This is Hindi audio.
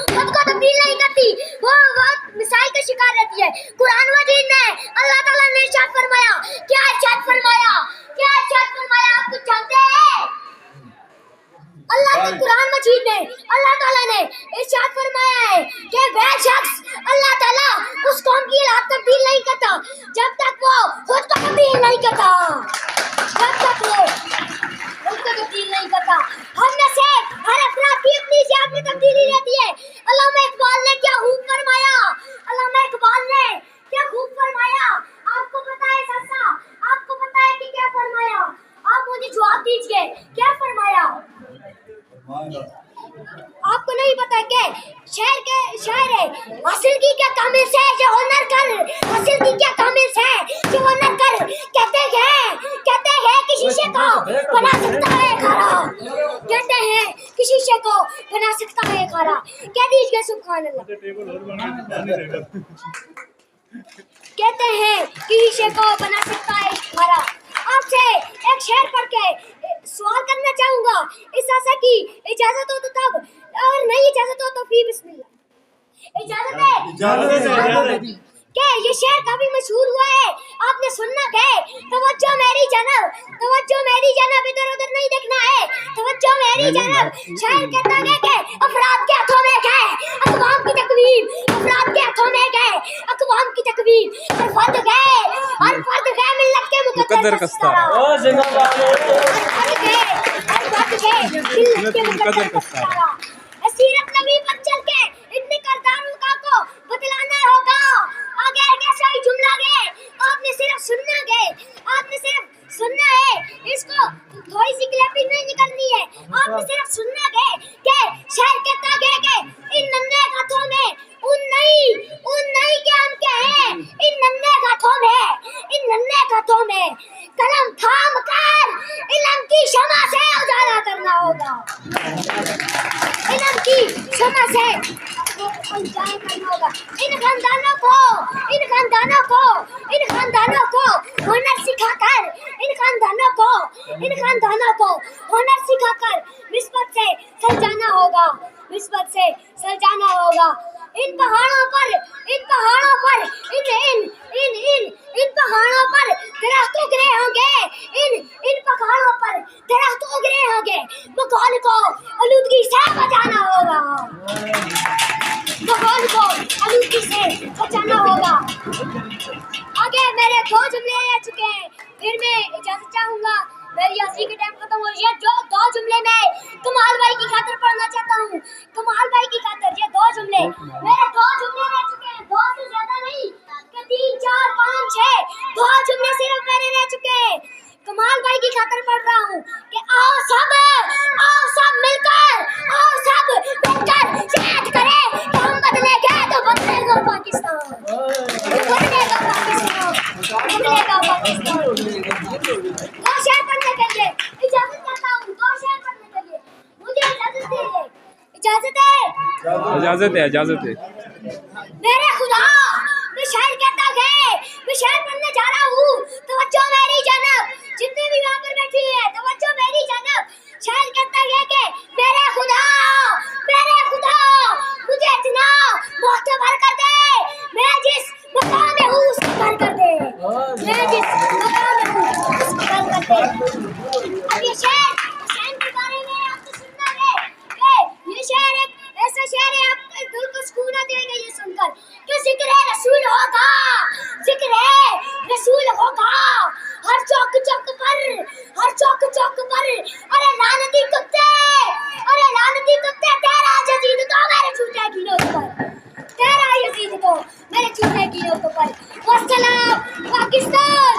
खुद को तब्दील नहीं करती, वो मिसाइल का शिकार रहती है। कुरान मजीद में अल्लाह ताला ने इरशाद फरमाया, क्या इरशाद फरमाया, क्या इरशाद फरमाया, आप कुछ जानते हैं? अल्लाह के कुरान मजीद में अल्लाह ताला ने इरशाद फरमाया है कि वह शख्स अल्लाह ताला उस कौम की हालत तब्दील नहीं करता जब तक वो खुद को तब्दील नहीं करता, जब तक वो खुद को तब्दील नहीं करता। हम में से हर अफराद की अपनी ज़ात में तब्दीली रहती है। अल्लामा इकबाल ने क्या खूब फरमाया, अल्लामा इकबाल ने क्या खूब फरमाया। आपको पता है सस्सा, आपको पता है कि क्या फरमाया? आप मुझे जवाब दीजिए, क्या फरमाया? आपको नहीं पता कि शायर है, हासिल की क्या कामिल से जो हुनर कर, हासिल की क्या कामिल से जो हुनर कर, कहते हैं कि शीशे को बना सकता है खारा, कहते हैं कि शीशे को बना सकता है खारा। कह दीजिए सुभान अल्लाह। कहते हैं कि शीशे को बना सकता है खारा। आपसे एक शेर पढ़ के सवाल करना चाहूंगा, इस आशा की इजाजत हो तो तब, और नहीं इजाजत हो तो फिर बिस्मिल्लाह। इजाजत है क्या? ये शेर काफी मशहूर हुआ है, आपने सुनना है। तवज्जो मेरी जनब, इधर उधर नहीं देखना है। तवज्जो मेरी जनब, शायर कहता है कि अफराद के हाथों में है अक़वाम की तकवीम, अफराद के हाथों में है अक़वाम की तकवीम, हर फर्द है मिल्लत के मुकद्दर का सितारा, सीरत नबी पर चल के इतने करदारों का को बतलाना होगा। आगे कैसा ही जुमला गए, आपने सिर्फ सुनना है, इसको थोड़ी सी क्लैपिंग नहीं निकलनी है, आपने सिर्फ सुनना है कि शायर कहता है कि इन नन्हे हाथों में उन नहीं क्या हम क्या है, इन नन्हे हाथों में कलम थाम कर इल्म की शमा से उजाला करना होगा, इल्म की शमा से उजाला करना होगा। इन खानदानों को हुनर सिखाकर निस्बत से सजाना होगा। इन पहाड़ों पर दरख्त उगरे होंगे, इन पहाड़ों पर दरख्त उगरे होंगे, माहौल को आलूदगी से बचाना होगा, माहौल को आलूदगी से बचाना होगा। आगे मेरे 2 जुमले रह चुके हैं, फिर मैं इजाजत चाहूंगा, मेरी हंसी के टाइम खत्म हो रही है। जो 2 जुमले मैं कमाल भाई की खातिर पढ़ना चाहता हूँ, कमाल भाई की खातिर ये 2 जुमले, मेरे 2 जुमले रह चुके हैं, 2 से ज्यादा नहीं कि 3, 4, 5, 6, 2 जुमले सिर्फ मेरे रह चुके हैं। कमाल भाई की खातिर पढ़ रहा हूँ कि आओ सब मिलकर शायद करें कि हम बदलेंगे तो बदलेगा पाकिस्तान, बदलेगा पाकिस्तान। 2 शेर पढ़ने के लिए इजाजत चाहता हूँ, 2 शेर पढ़ने के लिए मुझे इजाजत है। मेरे खुदा, मैं शायर कहता है, मैं शायर पढ़ने जा रहा हूँ, तवज्जो मेरी जनब, जितने भी वहाँ पर बैठी है तवज्जो मेरी जनब। शायर कहता है कि मेरे खुदा मुझे इतना मोहतबर कर दे, मैं जिस मकाम में हूँ उसको घर कर दे, मैं जिस मकाम में हूँ उसको घर कर दे। अब ये शेर के बारे में आपको सुनना है कि ये शेर एक ऐसा शेर है, आपके दिल को सुकून देगा ये सुनकर कि जिक्र रसूल होगा हर चौक पर। अरे लानती कुत्ते तेरा यजीद तो मेरे छूटे गिनों पर। वस्सलाम पाकिस्तान।